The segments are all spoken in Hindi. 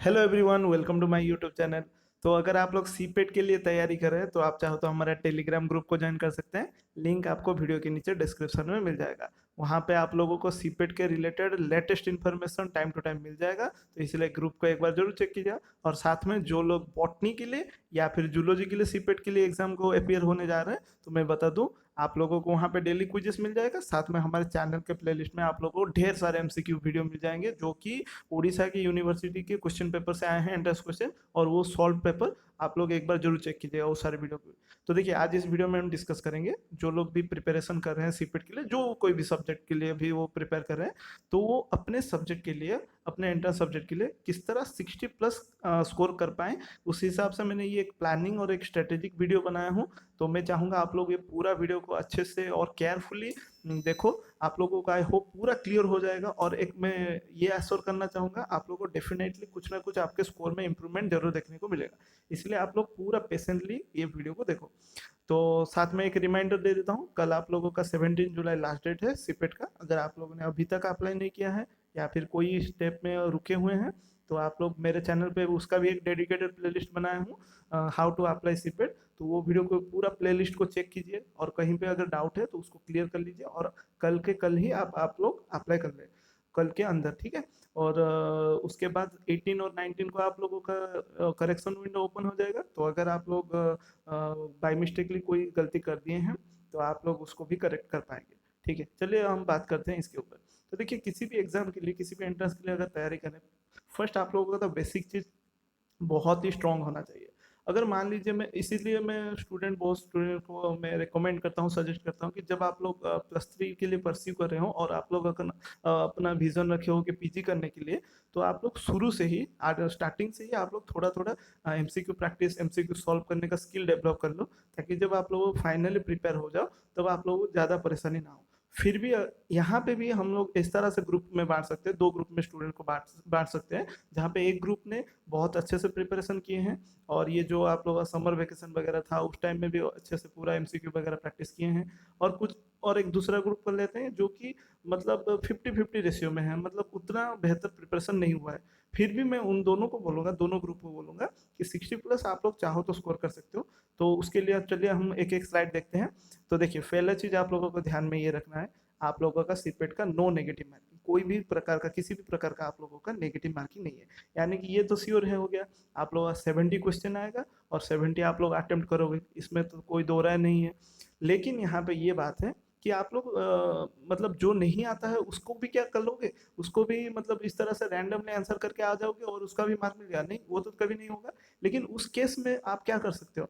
Hello everyone, welcome to my YouTube channel. तो अगर आप लोग सीपेट के लिए तैयारी कर रहे हैं तो आप चाहो तो हमारा टेलीग्राम ग्रुप को ज्वाइन कर सकते हैं। लिंक आपको वीडियो के नीचे डिस्क्रिप्शन में मिल जाएगा। वहाँ पे आप लोगों को सीपेट के related latest information time to time मिल जाएगा, तो इसलिए ग्रुप को एक बार जरूर चेक कीजिए। और साथ में जो लोग बॉटनी के लिए या फिर जूलॉजी के लिए सीपेट के लिए एग्जाम को अपियर होने जा रहे हैं, तो मैं बता दूं, आप लोगों को वहाँ पे डेली क्विजेस मिल जाएगा। साथ में हमारे चैनल के प्लेलिस्ट में आप लोगों को ढेर सारे एमसीक्यू वीडियो मिल जाएंगे, जो कि उड़ीसा की यूनिवर्सिटी के क्वेश्चन पेपर से आए हैं, एंट्रेंस क्वेश्चन, और वो सॉल्व पेपर आप लोग एक बार जरूर चेक कीजिएगा वो सारे वीडियो को। तो देखिए, आज इस वीडियो में हम डिस्कस करेंगे, जो लोग भी प्रिपरेशन कर रहे हैं सीपेट के लिए, जो कोई भी सब्जेक्ट के लिए भी वो प्रिपेयर कर रहे हैं, तो वो अपने सब्जेक्ट के लिए, अपने एंट्रेंस सब्जेक्ट के लिए किस तरह 60+ स्कोर कर पाएं, उस हिसाब से मैंने ये एक प्लानिंग और एक स्ट्रेटेजिक वीडियो बनाया हूँ। तो मैं चाहूँगा आप लोग ये पूरा वीडियो को अच्छे से और केयरफुली देखो। आप लोगों का आई होप पूरा क्लियर हो जाएगा, और एक मैं ये एश्योर करना चाहूँगा, आप लोगों को डेफिनेटली कुछ ना कुछ आपके स्कोर में इंप्रूवमेंट जरूर देखने को मिलेगा। इसलिए आप लोग पूरा पेशेंटली ये वीडियो को देखो। तो साथ में एक रिमाइंडर दे देता हूँ, कल आप लोगों का 17 जुलाई लास्ट डेट है सीपेट का। अगर आप लोगों ने अभी तक अप्लाई नहीं किया है या फिर कोई स्टेप में रुके हुए हैं, तो आप लोग मेरे चैनल पे उसका भी एक डेडिकेटेड प्लेलिस्ट बनाया हूँ, हाउ टू अप्लाई सीपेट। तो वो वीडियो को पूरा प्लेलिस्ट को चेक कीजिए, और कहीं पे अगर डाउट है तो उसको क्लियर कर लीजिए, और कल के कल ही आप लोग अप्लाई कर लें, कल के अंदर, ठीक है। और उसके बाद 18 और 19 को आप लोगों का करेक्शन विंडो ओपन हो जाएगा। तो अगर आप लोग बाई मिस्टेकली कोई गलती कर दिए हैं, तो आप लोग उसको भी करेक्ट कर पाएंगे। ठीक है, चलिए हम बात करते हैं इसके ऊपर। तो देखिए, किसी भी एग्जाम के लिए, किसी भी एंट्रेंस के लिए अगर तैयारी करें, फर्स्ट आप लोगों का तो बेसिक चीज़ बहुत ही स्ट्रांग होना चाहिए। अगर मान लीजिए, मैं इसीलिए मैं बहुत स्टूडेंट को मैं रिकमेंड करता हूँ, सजेस्ट करता हूँ कि जब आप लोग +3 के लिए परस्यू कर रहे हो और आप लोग अगर अपना विजन रखे हो कि पीजी करने के लिए, तो आप लोग शुरू से ही, स्टार्टिंग से ही आप लोग थोड़ा थोड़ा एमसीक्यू प्रैक्टिस, एमसीक्यू सॉल्व करने का स्किल डेवलप कर लो, ताकि जब आप लोग फाइनली प्रिपेयर हो जाओ, तब आप लोगों को ज़्यादा परेशानी ना हो। फिर भी यहाँ पे भी हम लोग इस तरह से ग्रुप में बांट सकते हैं, 2 ग्रुप में स्टूडेंट को बांट बांट सकते हैं, जहाँ पे एक ग्रुप ने बहुत अच्छे से प्रिपरेशन किए हैं, और ये जो आप लोगों का समर वेकेशन वगैरह था उस टाइम में भी अच्छे से पूरा एमसीक्यू वगैरह प्रैक्टिस किए हैं। और एक दूसरा ग्रुप कर लेते हैं जो कि मतलब 50-50 रेशियो में है, मतलब उतना बेहतर प्रिपरेशन नहीं हुआ है। फिर भी मैं उन दोनों को बोलूँगा, दोनों ग्रुप को बोलूँगा कि 60+ आप लोग चाहो तो स्कोर कर सकते हो। तो उसके लिए चलिए हम एक एक स्लाइड देखते हैं। तो देखिए, पहला चीज़ आप लोगों को ध्यान में ये रखना है, आप लोगों का सीपेट का नो नेगेटिव मार्किंग, कोई भी प्रकार का, किसी भी प्रकार का आप लोगों का नेगेटिव मार्किंग नहीं है। यानी कि ये तो श्योर है, हो गया, आप लोगों का 70 क्वेश्चन आएगा और 70 आप लोग अटेम्प्ट करोगे, इसमें तो कोई दो राय नहीं है। लेकिन यहाँ पे ये बात है कि आप लोग मतलब जो नहीं आता है उसको भी क्या कर लोगे, उसको भी मतलब इस तरह से रैंडमली आंसर करके आ जाओगे और उसका भी मार्क मिल गया, नहीं, वो तो कभी नहीं होगा। लेकिन उस केस में आप क्या कर सकते हो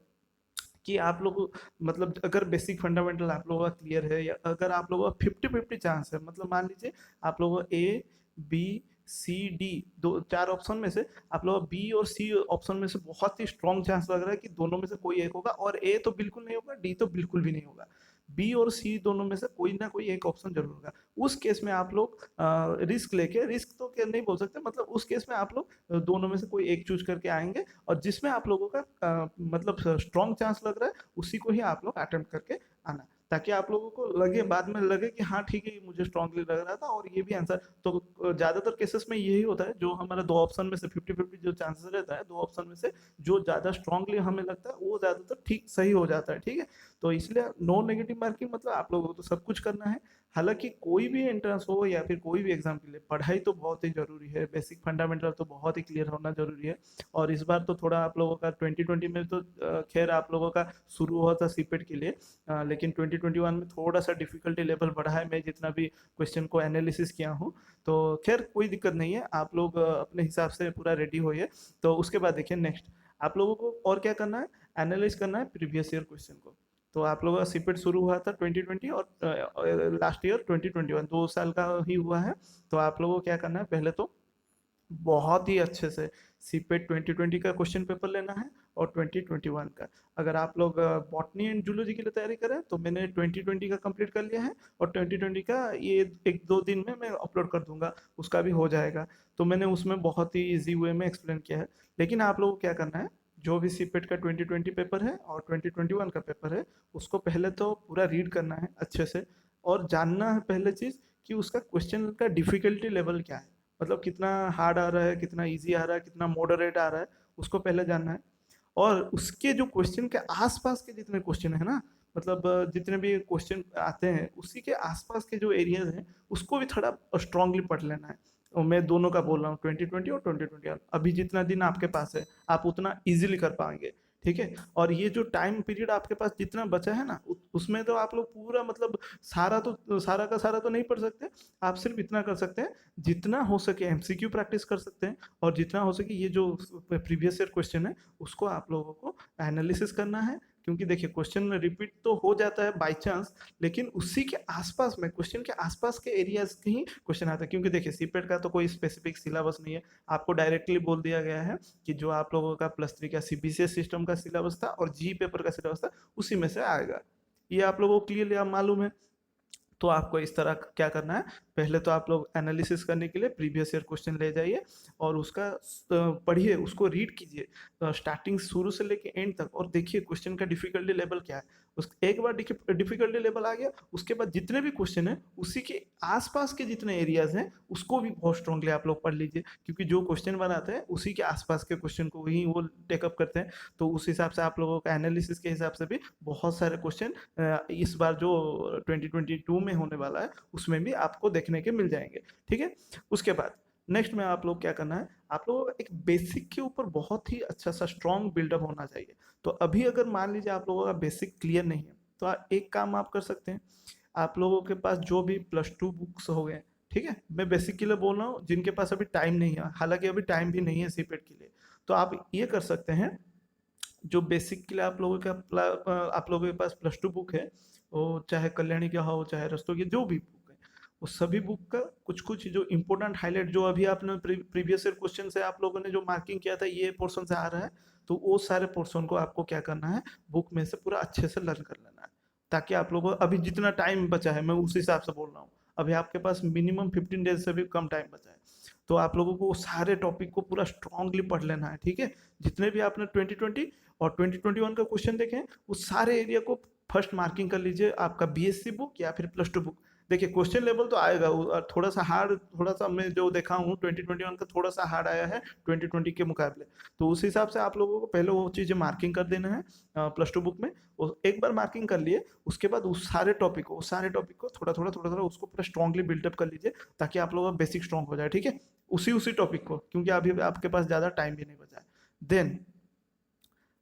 कि आप लोग, मतलब अगर बेसिक फंडामेंटल आप लोगों का क्लियर है, या अगर आप लोगों का 50-50 चांस है, मतलब मान लीजिए आप लोगों का A B C D, 4 option में से आप लोगों का बी और सी ऑप्शन में से बहुत ही स्ट्रॉन्ग चांस लग रहा है कि दोनों में से कोई एक होगा, और ए तो बिल्कुल नहीं होगा, डी तो बिल्कुल भी नहीं होगा, बी और सी दोनों में से कोई ना कोई एक ऑप्शन जरूर होगा। उस केस में आप लोग रिस्क लेके, रिस्क तो क्या नहीं बोल सकते, मतलब उस केस में आप लोग दोनों में से कोई एक चूज करके आएंगे, और जिसमें आप लोगों का मतलब स्ट्रॉन्ग चांस लग रहा है, उसी को ही आप लोग अटेम्प्ट करके आना, ताकि आप लोगों को लगे, बाद में लगे कि हाँ ठीक है, ये मुझे स्ट्रांगली लग रहा था और ये भी आंसर। तो ज्यादातर केसेस में यही होता है, जो हमारा 2 ऑप्शन में से 50-50 जो चांसेस रहता है, 2 ऑप्शन में से जो ज्यादा स्ट्रांगली हमें लगता है वो ज्यादातर ठीक सही हो जाता है, ठीक है। तो इसलिए नो नेगेटिव मार्किंग, मतलब आप लोगों को तो सब कुछ करना है। हालांकि कोई भी एंट्रेंस हो या फिर कोई भी एग्जाम के लिए, पढ़ाई तो बहुत ही जरूरी है, बेसिक फंडामेंटल तो बहुत ही क्लियर होना जरूरी है। और इस बार तो थोड़ा आप लोगों का 2020 में तो खैर आप लोगों का शुरू हुआ था सीपेट के लिए, लेकिन 2021 में थोड़ा सा डिफिकल्टी लेवल बढ़ा है, मैं जितना भी क्वेश्चन को एनालिसिस किया हूँ। तो खैर कोई दिक्कत नहीं है, आप लोग अपने हिसाब से पूरा रेडी होइए। तो उसके बाद देखिए, नेक्स्ट आप लोगों को और क्या करना है, एनालाइज करना है प्रीवियस ईयर क्वेश्चन को। तो आप लोगों का सीपेट शुरू हुआ था 2020, और लास्ट ईयर 2021, 2 साल का ही हुआ है। तो आप लोगों को क्या करना है, पहले तो बहुत ही अच्छे से सीपेट 2020 का क्वेश्चन पेपर लेना है, और 2021 का। अगर आप लोग बॉटनी एंड जूलॉजी के लिए तैयारी करें, तो मैंने 2020 का कंप्लीट कर लिया है, और 2020 का ये 1-2 दिन में मैं अपलोड कर दूंगा, उसका भी हो जाएगा। तो मैंने उसमें बहुत ही इजी वे में एक्सप्लेन किया है। लेकिन आप लोगों को क्या करना है, जो भी सीपेट का 2020 पेपर है और 2021 का पेपर है, उसको पहले तो पूरा रीड करना है अच्छे से, और जानना है पहले चीज़ कि उसका क्वेश्चन का डिफिकल्टी लेवल क्या है। मतलब कितना हार्ड आ रहा है, कितना इजी आ रहा है, कितना मॉडरेट आ रहा है, उसको पहले जानना है। और उसके जो क्वेश्चन के आसपास के जितने क्वेश्चन है ना, मतलब जितने भी क्वेश्चन आते हैं उसी के आसपास के जो एरियाज हैं उसको भी थोड़ा स्ट्रांगली पढ़ लेना है। और मैं दोनों का बोल रहा हूँ, 2020 और 2021, अभी जितना दिन आपके पास है आप उतना इजीली कर पाएंगे। ठीक है। और ये जो टाइम पीरियड आपके पास जितना बचा है ना, उसमें तो आप लोग पूरा मतलब सारा का सारा तो नहीं पढ़ सकते। आप सिर्फ इतना कर सकते हैं, जितना हो सके एमसीक्यू प्रैक्टिस कर सकते हैं, और जितना हो सके ये जो प्रीवियस ईयर क्वेश्चन है उसको आप लोगों को एनालिसिस करना है। क्योंकि देखिए क्वेश्चन रिपीट तो हो जाता है बाई चांस, लेकिन उसी के आसपास में, क्वेश्चन के आसपास के एरियाज के ही क्वेश्चन आता है। क्योंकि देखिए सीपेट का तो कोई स्पेसिफिक सिलेबस नहीं है, आपको डायरेक्टली बोल दिया गया है कि जो आप लोगों का +3 का सीबीसीएस सिस्टम का सिलेबस था और जी पेपर का सिलेबस था उसी में से आएगा। ये आप लोगों को क्लियरली मालूम है। तो आपको इस तरह क्या करना है, पहले तो आप लोग एनालिसिस करने के लिए प्रीवियस ईयर क्वेश्चन ले जाइए और उसका पढ़िए, उसको रीड कीजिए स्टार्टिंग शुरू से लेके एंड तक, और देखिए क्वेश्चन का डिफिकल्टी लेवल क्या है। उस एक बार डिफिकल्टी लेवल आ गया, उसके बाद जितने भी क्वेश्चन है उसी के आसपास के जितने एरियाज हैं उसको भी बहुत स्ट्रांगली आप लोग पढ़ लीजिए। क्योंकि जो क्वेश्चन बनाते हैं उसी के आसपास के क्वेश्चन को ही वो टेकअप करते हैं। तो उस हिसाब से आप लोगों का एनालिसिस के हिसाब से भी बहुत सारे क्वेश्चन इस बार जो 2022 में होने वाला है उसमें भी आपको देखने के मिल जाएंगे। ठीक है। उसके बाद नेक्स्ट में आप लोग क्या करना है, आप लोगों को एक बेसिक के ऊपर बहुत ही अच्छा सा स्ट्रॉन्ग बिल्डअप होना चाहिए। तो अभी अगर मान लीजिए आप लोगों का बेसिक क्लियर नहीं है, तो एक काम आप कर सकते हैं, आप लोगों के पास जो भी +2 बुक्स हो गए, ठीक है, मैं बेसिक के लिए बोल रहा हूँ, जिनके पास अभी टाइम नहीं है, हालांकि अभी टाइम भी नहीं है सीपेट के लिए, तो आप ये कर सकते हैं, जो बेसिक के लिए आप लोगों का आप लोगों के पास +2 बुक है, वो चाहे कल्याणी का हो चाहे रस्तों की जो भी बुक है, वो सभी बुक का कुछ कुछ जो इम्पोर्टेंट हाईलाइट, जो अभी आपने प्रीवियस ईयर क्वेश्चन से आप लोगों ने जो मार्किंग किया था ये पोर्शन से आ रहा है, तो वो सारे पोर्शन को आपको क्या करना है, बुक में से पूरा अच्छे से लर्न कर लेना है। ताकि आप लोगों को अभी जितना टाइम बचा है, मैं उस हिसाब से बोल रहा हूँ, अभी आपके पास मिनिमम 15 डेज से भी कम टाइम बचा है, तो आप लोगों को सारे टॉपिक को पूरा स्ट्रांगली पढ़ लेना है। ठीक है। जितने भी आपने 2020 और 2021 का क्वेश्चन देखें उस सारे एरिया को फर्स्ट मार्किंग कर लीजिए, आपका बीएससी बुक या फिर +2 बुक। देखिए क्वेश्चन लेवल तो आएगा थोड़ा सा हार्ड, थोड़ा सा मैं जो देखा हूँ 2021 का थोड़ा सा हार्ड आया है 2020 के मुकाबले। तो उस हिसाब से आप लोगों को पहले वो चीज़ें मार्किंग कर देना है +2 बुक में। एक बार मार्किंग कर लिए उसके बाद उस सारे टॉपिक को थोड़ा थोड़ा उसको पूरा स्ट्रांगली बिल्डअप कर लीजिए, ताकि आप लोगों का बेसिक स्ट्रांग हो जाए। ठीक है। उसी उसी टॉपिक को, क्योंकि अभी आपके पास ज़्यादा टाइम भी नहीं बचा है। देन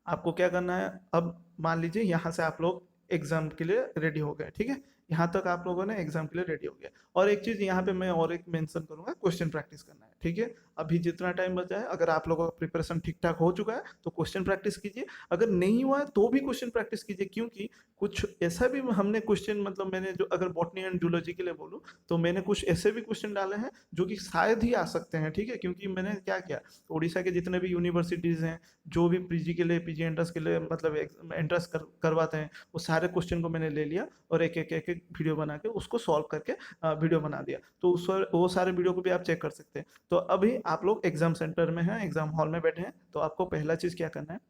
आपको क्या करना है, अब मान लीजिए यहाँ से आप लोग एग्जाम के लिए रेडी हो गए। ठीक है। यहाँ तक आप लोगों ने एग्जाम के लिए रेडी हो गया। और एक चीज यहाँ पे मैं और एक मेंशन करूंगा, क्वेश्चन प्रैक्टिस करना है। ठीक है। अभी जितना टाइम बचा है, अगर आप लोगों का प्रिपरेशन ठीक ठाक हो चुका है तो क्वेश्चन प्रैक्टिस कीजिए, अगर नहीं हुआ है तो भी क्वेश्चन प्रैक्टिस कीजिए। क्योंकि कुछ ऐसा भी हमने क्वेश्चन, मतलब मैंने जो अगर बॉटनी एंड जूलॉजी के लिए बोलूँ तो मैंने कुछ ऐसे भी क्वेश्चन डाले हैं जो कि शायद ही आ सकते हैं। ठीक है। क्योंकि मैंने क्या किया, उड़ीसा के जितने भी यूनिवर्सिटीज़ हैं जो भी पीजी के लिए, पीजी एंट्रेंस के लिए मतलब एंट्रेंस करवाते हैं, वो सारे क्वेश्चन को मैंने ले लिया और एक वीडियो बना के उसको सॉल्व करके वीडियो बना दिया। तो उस वो सारे वीडियो को भी आप चेक कर सकते हैं। तो अभी आप लोग एग्जाम सेंटर में हैं, एग्जाम हॉल में बैठे हैं, तो आपको पहला चीज़ क्या करना है,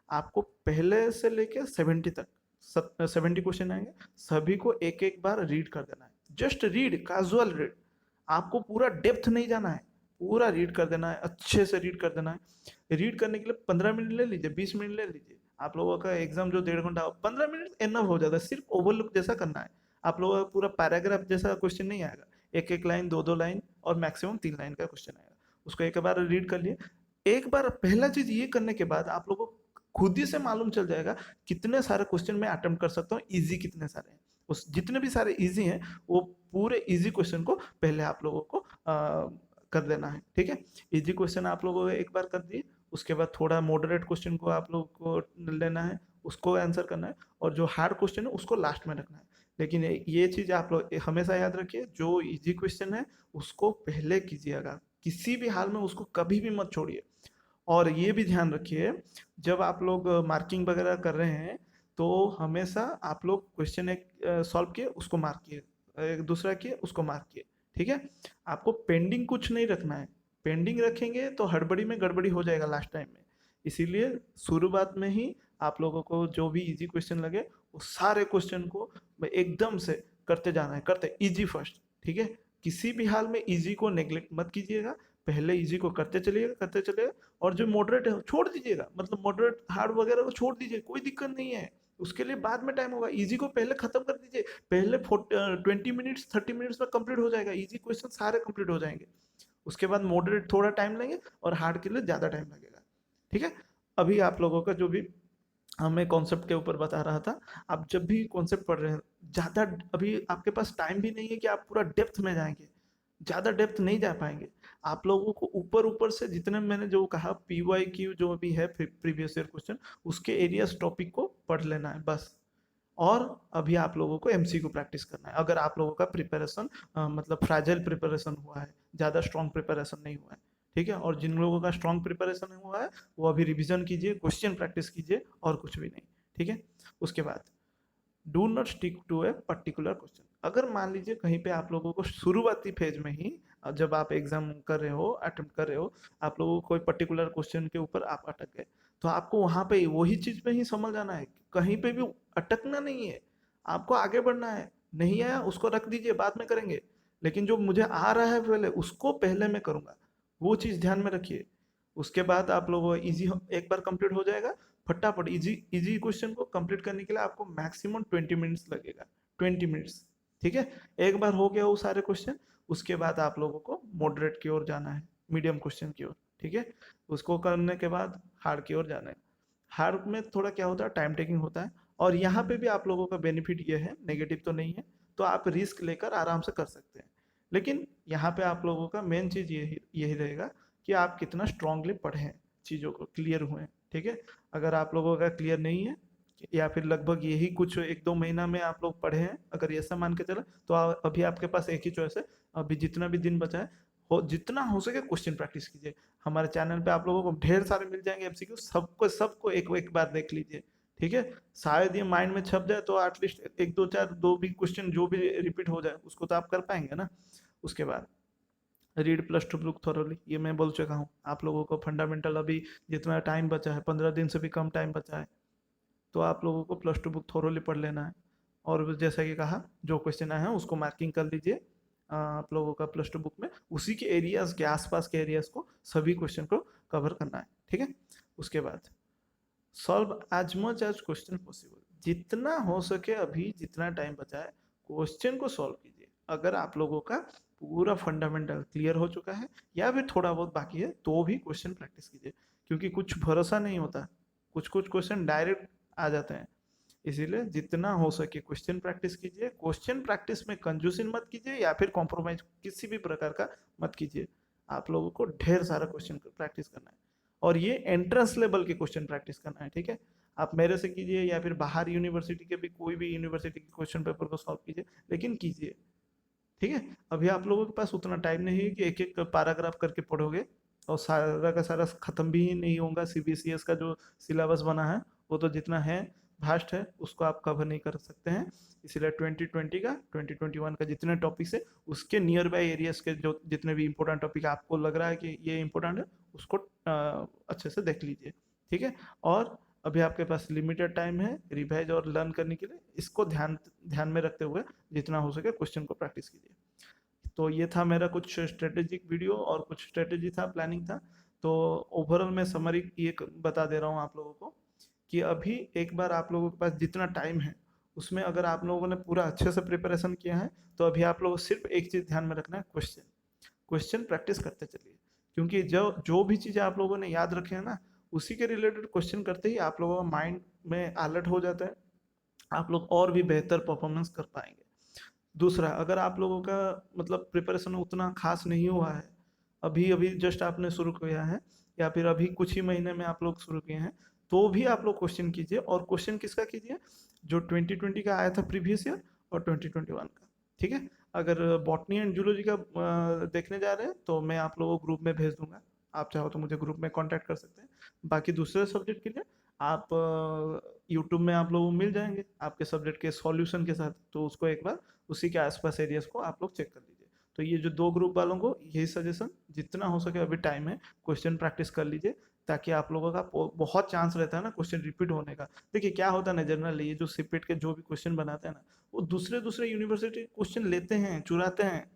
आपको पहले से लेके 70 तक 70 क्वेश्चन आएंगे, सभी को एक एक बार रीड कर देना है। जस्ट रीड, कैजुअल रीड, आपको पूरा डेप्थ नहीं जाना है, पूरा रीड कर देना है, अच्छे से रीड कर देना है। रीड करने के लिए 15 मिनट ले लीजिए, 20 मिनट ले लीजिए। आप लोगों का एग्जाम जो 1.5 घंटा, 15 मिनट एनफ हो जाता है। सिर्फ ओवरलुक जैसा करना है, आप लोगों का पूरा पैराग्राफ जैसा क्वेश्चन नहीं आएगा, एक एक लाइन, दो दो लाइन और मैक्सिमम 3 लाइन का क्वेश्चन आएगा। उसको एक बार रीड कर लिए। एक बार पहला चीज ये करने के बाद आप लोगों को खुद ही से मालूम चल जाएगा कितने सारे क्वेश्चन मैं अटेम्प्ट कर सकता हूँ, इजी कितने सारे हैं। उस जितने भी सारे इजी हैं वो पूरे इजी क्वेश्चन को पहले आप लोगों को कर देना है। ठीक है। इजी क्वेश्चन आप लोगों को एक बार कर दिए, उसके बाद थोड़ा मॉडरेट क्वेश्चन को आप लोग को लेना है, उसको आंसर करना है, और जो हार्ड क्वेश्चन है उसको लास्ट में रखना है। लेकिन ये चीज़ आप लोग हमेशा याद रखिए, जो इजी क्वेश्चन है उसको पहले कीजिएगा, किसी भी हाल में उसको कभी भी मत छोड़िए। और ये भी ध्यान रखिए, जब आप लोग मार्किंग वगैरह कर रहे हैं तो हमेशा आप लोग क्वेश्चन एक सॉल्व किए उसको मार्क किए, एक दूसरा किए उसको मार्क किए। ठीक है। आपको पेंडिंग कुछ नहीं रखना है, पेंडिंग रखेंगे तो हड़बड़ी में गड़बड़ी हो जाएगा लास्ट टाइम में। इसीलिए शुरुआत में ही आप लोगों को जो भी इजी क्वेश्चन लगे वो सारे क्वेश्चन को एकदम से करते जाना है, करते इजी फर्स्ट। ठीक है। किसी भी हाल में इजी को नेग्लेक्ट मत कीजिएगा, पहले इजी को करते चलिएगा, और जो मॉडरेट है छोड़ दीजिएगा, मतलब मॉडरेट हार्ड वगैरह को छोड़ दीजिए, कोई दिक्कत नहीं है, उसके लिए बाद में टाइम होगा। इजी को पहले खत्म कर दीजिए, पहले 20 मिनट्स 30 मिनट्स में कंप्लीट हो जाएगा, इजी क्वेश्चन सारे कंप्लीट हो जाएंगे। उसके बाद मॉडरेट थोड़ा टाइम लेंगे और हार्ड के लिए ज़्यादा टाइम लगेगा। ठीक है, अभी आप लोगों का जो भी मैं कॉन्सेप्ट के ऊपर बता रहा था, आप जब भी कॉन्सेप्ट पढ़ रहे हैं, ज़्यादा अभी आपके पास टाइम भी नहीं है कि आप पूरा डेप्थ में जाएंगे, ज़्यादा डेप्थ नहीं जा पाएंगे। आप लोगों को ऊपर ऊपर से जितने मैंने जो कहा PYQ जो भी है प्रीवियस ईयर क्वेश्चन, उसके एरियाज टॉपिक को पढ़ लेना है बस। और अभी आप लोगों को MCQ प्रैक्टिस करना है, अगर आप लोगों का प्रिपरेशन मतलब फ्रैजाइल प्रिपरेशन हुआ है, ज़्यादा स्ट्रॉन्ग प्रिपरेशन नहीं हुआ है। ठीक है, और जिन लोगों का स्ट्रॉन्ग प्रिपरेशन हुआ है वो अभी रिवीजन कीजिए, क्वेश्चन प्रैक्टिस कीजिए, और कुछ भी नहीं। ठीक है, उसके बाद do not stick to a particular question. अगर मान लीजिए कहीं पे आप लोगों को शुरुआती फेज में ही, जब आप एग्जाम कर रहे हो, अटेम्प्ट कर रहे हो, आप लोगों को कोई पर्टिकुलर क्वेश्चन के ऊपर आप अटक गए, तो आपको वहां पे वही चीज में ही समझ आना है, कहीं पे भी अटकना नहीं है, आपको आगे बढ़ना है। नहीं आया उसको रख दीजिए, बाद में करेंगे, लेकिन जो मुझे आ रहा है पहले उसको पहले मैं करूंगा, वो चीज ध्यान में रखिए। उसके बाद आप लोगों इजी एक बार कंप्लीट हो जाएगा, फटाफट इजी इजी क्वेश्चन को कंप्लीट करने के लिए आपको मैक्सिमम 20 मिनट्स लगेगा, 20 मिनट्स। ठीक है, एक बार हो गया वो सारे क्वेश्चन, उसके बाद आप लोगों को मॉडरेट की ओर जाना है, मीडियम क्वेश्चन की ओर। ठीक है, उसको करने के बाद हार्ड की ओर जाना है। हार्ड में थोड़ा क्या होता है, टाइम टेकिंग होता है, और यहाँ पे भी आप लोगों का बेनिफिट ये है, नेगेटिव तो नहीं है, तो आप रिस्क लेकर आराम से कर सकते हैं। लेकिन यहाँ पे आप लोगों का मेन चीज़ यही यही रहेगा कि आप कितना स्ट्रांगली पढ़ें, चीज़ों को क्लियर हुए। ठीक है, अगर आप लोगों का क्लियर नहीं है, या फिर लगभग यही कुछ 1-2 महीना में आप लोग पढ़े हैं, अगर ऐसा मान के चला, तो अभी आपके पास एक ही चॉइस है, अभी जितना भी दिन बचा है, जितना हो सके क्वेश्चन प्रैक्टिस कीजिए। हमारे चैनल पे आप लोगों को ढेर सारे मिल जाएंगे MCQ, सबको सबको एक एक बार देख लीजिए। ठीक है, शायद ये माइंड में छप जाए, तो एटलीस्ट एक दो चार दो भी क्वेश्चन जो भी रिपीट हो जाए उसको तो आप कर पाएंगे ना। उसके बाद रीड +2 बुक थॉरोली, ये मैं बोल चुका हूँ आप लोगों को। फंडामेंटल अभी जितना टाइम बचा है, 15 दिन से भी कम टाइम बचा है, तो आप लोगों को +2 बुक थोरोली पढ़ लेना है। और जैसा कि कहा, जो क्वेश्चन आए हैं उसको मार्किंग कर लीजिए आप लोगों का +2 बुक में, उसी के एरियाज के आसपास के एरियाज को, सभी क्वेश्चन को कवर करना है। ठीक है, उसके बाद solve as much as question possible, जितना हो सके अभी जितना टाइम बचा है क्वेश्चन को सॉल्व कीजिए। अगर आप लोगों का पूरा फंडामेंटल क्लियर हो चुका है या फिर थोड़ा बहुत बाकी है, तो भी क्वेश्चन प्रैक्टिस कीजिए, क्योंकि कुछ भरोसा नहीं होता, कुछ कुछ क्वेश्चन डायरेक्ट आ जाते हैं। इसीलिए जितना हो सके क्वेश्चन प्रैक्टिस कीजिए, क्वेश्चन प्रैक्टिस में कंजूसिन मत कीजिए या फिर कॉम्प्रोमाइज किसी भी प्रकार का मत कीजिए। आप लोगों को ढेर सारा क्वेश्चन प्रैक्टिस करना है, और ये एंट्रेंस लेवल के क्वेश्चन प्रैक्टिस करना है। ठीक है, आप मेरे से कीजिए या फिर बाहर यूनिवर्सिटी के भी कोई भी यूनिवर्सिटी के क्वेश्चन पेपर को सॉल्व कीजिए, लेकिन कीजिए। ठीक है, अभी आप लोगों के पास उतना टाइम नहीं है कि एक एक पैराग्राफ करके पढ़ोगे, और सारा का सारा खत्म भी नहीं होगा। CBCS का जो सिलेबस बना है वो तो जितना है भास्ट है, उसको आप कवर नहीं कर सकते हैं। इसलिए 2020 का 2021 का जितने टॉपिक्स है, उसके नियर बाई एरियाज के जो जितने भी इंपॉर्टेंट टॉपिक आपको लग रहा है कि ये इंपॉर्टेंट है, उसको अच्छे से देख लीजिए। ठीक है, और अभी आपके पास लिमिटेड टाइम है रिवाइज और लर्न करने के लिए, इसको ध्यान ध्यान में रखते हुए जितना हो सके क्वेश्चन को प्रैक्टिस कीजिए। तो ये था मेरा कुछ स्ट्रेटेजिक वीडियो और कुछ स्ट्रेटेजी था, प्लानिंग था। तो ओवरऑल मैं समरी ये बता दे रहा हूँ आप लोगों को, कि अभी एक बार आप लोगों के पास जितना टाइम है, उसमें अगर आप लोगों ने पूरा अच्छे से प्रिपरेशन किया है, तो अभी आप लोगों को सिर्फ एक चीज़ ध्यान में रखना है, क्वेश्चन क्वेश्चन प्रैक्टिस करते चलिए। क्योंकि जो जो भी चीज़ें आप लोगों ने याद रखे हैं ना, उसी के रिलेटेड क्वेश्चन करते ही आप लोगों का माइंड में अलर्ट हो जाता है, आप लोग और भी बेहतर परफॉर्मेंस कर पाएंगे। दूसरा, अगर आप लोगों का मतलब प्रिपरेशन उतना खास नहीं हुआ है, अभी अभी जस्ट आपने शुरू किया है, या फिर अभी कुछ ही महीने में आप लोग शुरू किए हैं, तो भी आप लोग क्वेश्चन कीजिए। और क्वेश्चन किसका कीजिए, जो 2020 का आया था प्रीवियस ईयर, और 2021 का। ठीक है, अगर बॉटनी एंड जूलॉजी का देखने जा रहे हैं, तो मैं आप लोगों को ग्रुप में भेज दूंगा, आप चाहो तो मुझे ग्रुप में कांटेक्ट कर सकते हैं। बाकी दूसरे सब्जेक्ट के लिए आप यूट्यूब में आप लोगों को मिल जाएंगे आपके सब्जेक्ट के सॉल्यूशन के साथ, तो उसको एक बार उसी के आसपास एरियाज को आप लोग चेक कर लीजिए। तो ये जो दो ग्रुप वालों को यही सजेशन, जितना हो सके अभी टाइम है क्वेश्चन प्रैक्टिस कर लीजिए, ताकि आप लोगों का बहुत चांस रहता है ना क्वेश्चन रिपीट होने का। देखिए क्या होता है ना, जनरली ये जो सीपेट के जो भी क्वेश्चन बनाते हैं ना, वो दूसरे दूसरे यूनिवर्सिटी क्वेश्चन लेते हैं, चुराते हैं,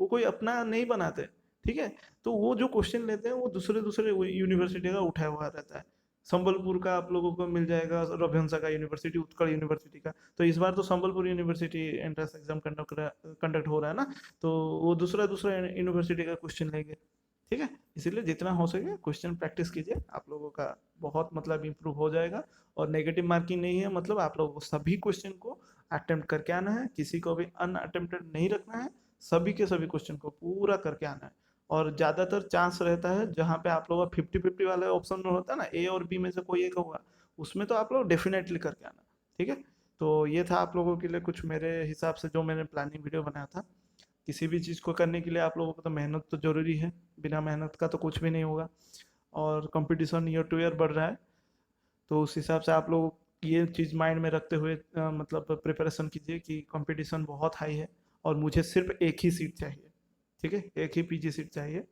वो कोई अपना नहीं बनाते, ठीक है। तो वो जो क्वेश्चन लेते हैं वो दूसरे दूसरे यूनिवर्सिटी का उठाया हुआ रहता है। संबलपुर का आप लोगों को मिल जाएगा, रघुवंशा का यूनिवर्सिटी, उत्कल यूनिवर्सिटी का। तो इस बार तो Sambalpur university entrance exam conduct हो रहा है ना, तो वो दूसरा दूसरा यूनिवर्सिटी का क्वेश्चन लेंगे, ठीक है। इसीलिए जितना हो सके क्वेश्चन प्रैक्टिस कीजिए, आप लोगों का बहुत मतलब इम्प्रूव हो जाएगा। और नेगेटिव मार्किंग नहीं है, मतलब आप लोगों को सभी क्वेश्चन को अटेम्प्ट करके आना है, किसी को भी अनअटेम्प्टेड नहीं रखना है, सभी के सभी क्वेश्चन को पूरा करके आना है। और ज़्यादातर चांस रहता है जहाँ पे आप लोगों का 50-50 वाले ऑप्शन में होता है ना, ए और बी में से कोई एक होगा, उसमें तो आप लोग डेफिनेटली करके आना, ठीक है। तो ये था आप लोगों के लिए कुछ मेरे हिसाब से जो मैंने प्लानिंग वीडियो बनाया था। किसी भी चीज़ को करने के लिए आप लोगों को तो मेहनत तो ज़रूरी है, बिना मेहनत का तो कुछ भी नहीं होगा। और कंपटीशन ईयर टू ईयर बढ़ रहा है, तो उस हिसाब से आप लोग ये चीज़ माइंड में रखते हुए मतलब प्रिपरेशन कीजिए कि कंपटीशन बहुत हाई है और मुझे सिर्फ एक ही सीट चाहिए, ठीक है, एक ही पीजी सीट चाहिए।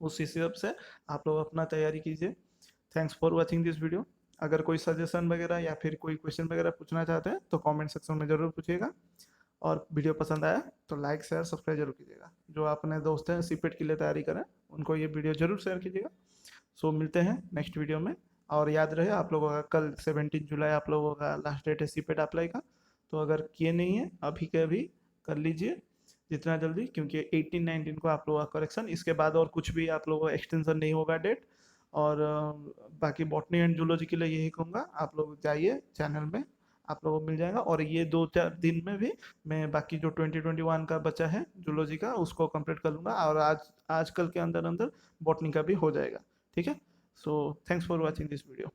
उस हिसाब से आप लोग अपना तैयारी कीजिए। Thanks for watching this video. अगर कोई सजेशन वगैरह या फिर कोई क्वेश्चन वगैरह पूछना चाहते हैं तो कमेंट सेक्शन में ज़रूर पूछिएगा। और वीडियो पसंद आया तो लाइक शेयर सब्सक्राइब जरूर कीजिएगा। जो अपने दोस्त हैं सीपेट के लिए तैयारी करें, उनको ये वीडियो जरूर शेयर कीजिएगा। सो मिलते हैं नेक्स्ट वीडियो में। और याद रहे आप लोगों का कल 17 जुलाई आप लोगों का लास्ट डेट है सीपेट अप्लाई का। तो अगर किए नहीं है अभी के अभी कर लीजिए जितना जल्दी, क्योंकि 18-19 को आप लोगों का करेक्शन, इसके बाद और कुछ भी आप लोगों का एक्सटेंशन नहीं होगा डेट। और बाकी बॉटनी एंड जूलॉजी के लिए यही कहूँगा, आप लोग जाइए चैनल में, आप लोगों को मिल जाएगा। और ये 2-4 दिन में भी मैं बाकी जो 2021 का बचा है जूलॉजी का उसको कंप्लीट कर लूँगा, और आजकल के अंदर अंदर बॉटनी का भी हो जाएगा, ठीक है। So thanks for watching this video.